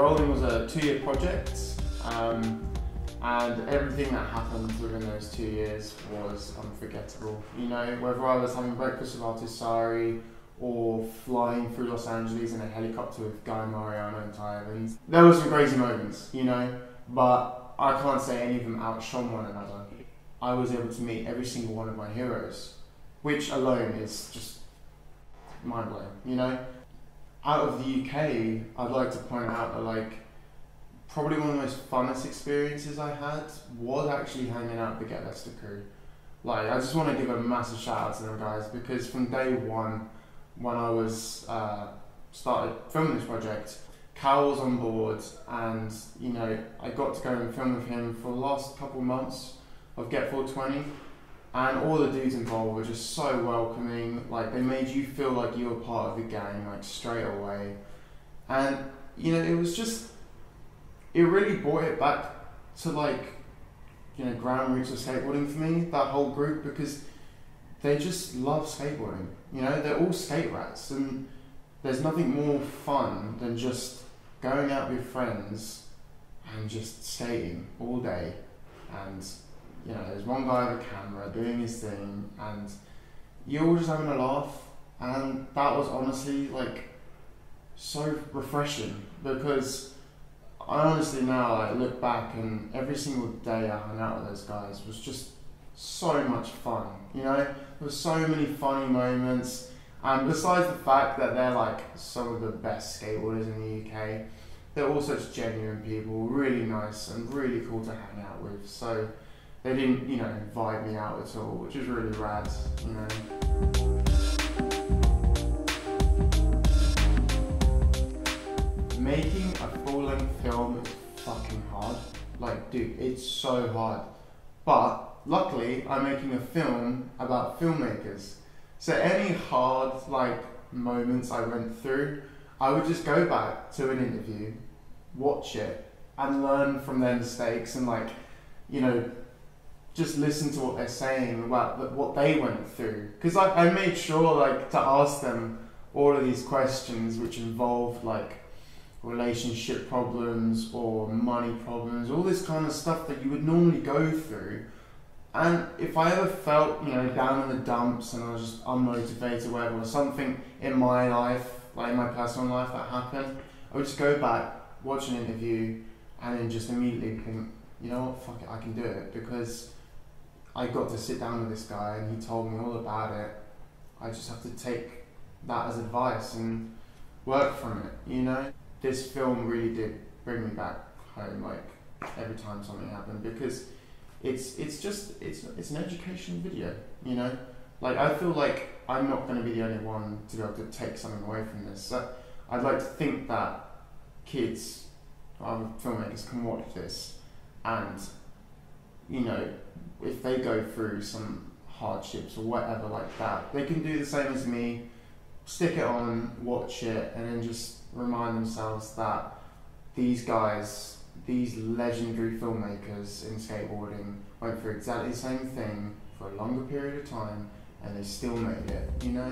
rolling was a 2-year project, and everything that happened within those 2 years was unforgettable. You know, whether I was having breakfast with Artisari or flying through Los Angeles in a helicopter with Guy Mariano and Ty Evans, there were some crazy moments, you know, but I can't say any of them outshone one another. I was able to meet every single one of my heroes, which alone is just mind-blowing, you know. Out of the UK, I'd like to point out that, like, probably one of the most funnest experiences I had was actually hanging out with the Get Leicester crew. Like, I just want to give a massive shout out to them guys, because from day one, when I was started filming this project, Cal was on board, and you know, I got to go and film with him for the last couple of months of Get 420, and all the dudes involved were just so welcoming. Like, they made you feel like you were part of the gang, like, straight away. And you know, it was just, it really brought it back to, like, you know, ground roots of skateboarding for me, that whole group, because they just love skateboarding. You know, they're all skate rats, and there's nothing more fun than just going out with friends and just skating all day. And you know, there's one guy with a camera doing his thing, and you're all just having a laugh. And that was honestly, like, so refreshing, because I honestly now, like, look back, and every single day I hung out with those guys was just so much fun. You know, there were so many funny moments, and besides the fact that they're like some of the best skateboarders in the UK, they're all such genuine people, really nice and really cool to hang out with. So they didn't, you know, vibe me out at all, which is really rad, you know. Making a full-length film is fucking hard. Like, dude, it's so hard. But luckily, I'm making a film about filmmakers. So any hard, like, moments I went through, I would just go back to an interview, watch it, and learn from their mistakes, and, like, you know, just listen to what they're saying about what they went through. Because, like, I made sure, like, to ask them all of these questions which involved, like, relationship problems or money problems, all this kind of stuff that you would normally go through. And if I ever felt, you know, down in the dumps and I was just unmotivated or whatever, or something in my life, like in my personal life that happened, I would just go back, watch an interview, and then just immediately think, you know what, fuck it, I can do it, because I got to sit down with this guy and he told me all about it. I just have to take that as advice and work from it, you know? This film really did bring me back home, like, every time something happened, because it's an educational video, you know? Like, I feel like I'm not going to be the only one to be able to take something away from this. So I'd like to think that kids, other filmmakers, can watch this, and, you know, if they go through some hardships or whatever like that, they can do the same as me, stick it on, watch it, and then just remind themselves that these guys, these legendary filmmakers in skateboarding, went through exactly the same thing for a longer period of time, and they still made it, you know?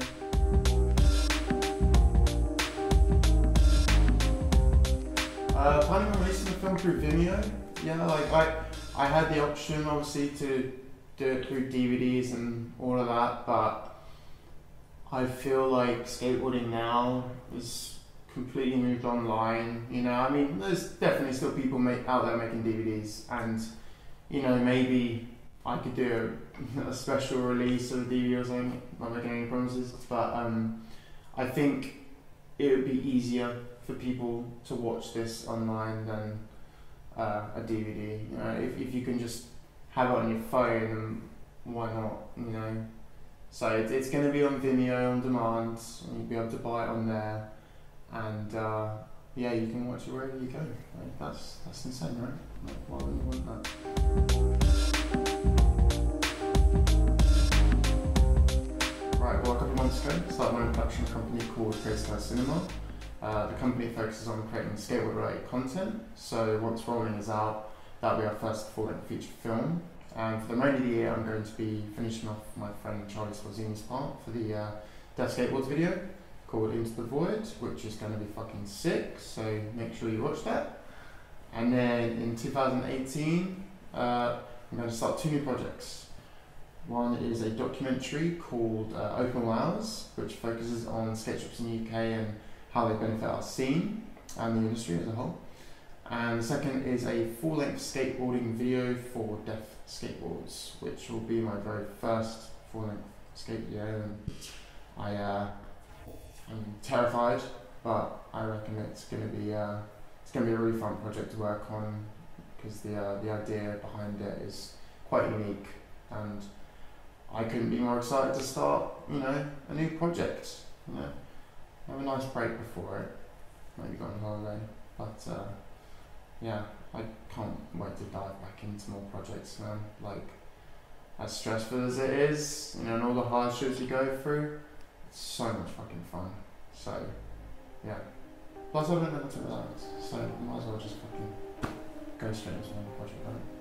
Planning on releasing the film through Vimeo. Yeah, like, I had the option, obviously, to do it through DVDs and all of that, but I feel like skateboarding now is completely moved online, you know. I mean, there's definitely still people out there making DVDs, and, you know, maybe I could do a special release of a DVD or something, not making any promises, but I think it would be easier for people to watch this online than a DVD. You know, if you can just have it on your phone, why not, you know? So it's going to be on Vimeo on demand, and you'll be able to buy it on there, and yeah, you can watch it wherever you go. Like, that's insane, right? Like, why wouldn't you want that? Right, well, a couple of months ago, I started my own production company called Creative Cinema. The company focuses on creating skateboard-related content, so once Rolling is out, that'll be our first full-length feature film. And for the remainder of the year, I'm going to be finishing off my friend Charlie Swazzini's part for the Death Skateboards video. called Into the Void, which is going to be fucking sick, so make sure you watch that. And then in 2018, I'm going to start 2 new projects. One is a documentary called Open All Hours, which focuses on skate shops in the UK and how they benefit our scene and the industry as a whole. And the second is a full-length skateboarding video for deaf skateboards, which will be my very first full-length skate video. And I'm terrified, but I reckon it's gonna be a really fun project to work on, because the idea behind it is quite unique, and I couldn't be more excited to start, a new project. Have a nice break before it, maybe go on holiday, but yeah, I can't wait to dive back into more projects, man. Like, as stressful as it is, and all the hardships you go through, it's so much fucking fun. So, yeah. Plus, I don't know what to relax, so I might as well just fucking go straight into another project, right?